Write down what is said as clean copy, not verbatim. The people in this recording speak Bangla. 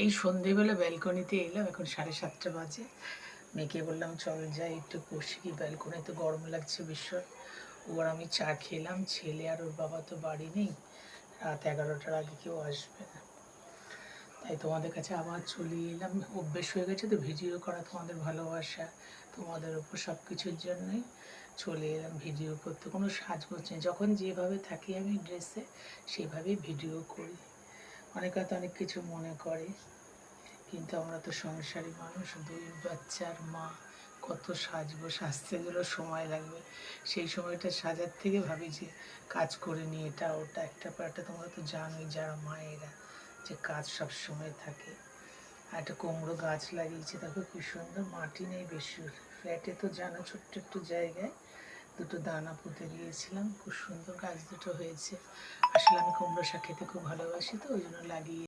এই সন্ধেবেলা ব্যালকনিতে এলাম, এখন 7:30 বাজে। মেয়েকে বললাম চল যাই একটু বসি, কি ব্যালকনিতে গরম লাগছে ভীষণ। ওর আমি চা খেলাম, ছেলে আর ওর বাবা তো বাড়ি নেই, রাত 11টার আগে কেউ আসবে না। তাই তোমাদের কাছে আবার চলে এলাম। অভ্যেস হয়ে গেছে তো ভিডিও করা, তোমাদের ভালোবাসা, তোমাদের ওপর সব কিছুর জন্যই চলে এলাম ভিডিও করতে। কোনো সাজগোজ নেই, যখন যেভাবে থাকি আমি ড্রেসে সেভাবেই ভিডিও করি। অনেকে হয়তো অনেক কিছু মনে করে, কিন্তু আমরা তো সংসারী মানুষ, 2 বাচ্চার মা, কত সাজবো, সাজতে গেলেও সময় লাগবে। সেই সময়টা সাজার থেকে ভাবি যে কাজ করে নিই, এটা ওটা একটা পর একটা। তোমরা তো জানোই যারা মায়েরা, যে কাজ সব সময় থাকে। আর একটা কুমড়ো গাছ লাগিয়েছে, দেখো কি সুন্দর, মাটি নেই বেশি। ফ্ল্যাটে তো জানো ছোট্ট একটু জায়গায় দুটো দানা পুঁতে দিয়েছিলাম, খুব সুন্দর গাছ দুটো হয়েছে। আসলে আমি কুমড়ো শাক খেতে খুব ভালোবাসি, তো ওই জন্য লাগিয়ে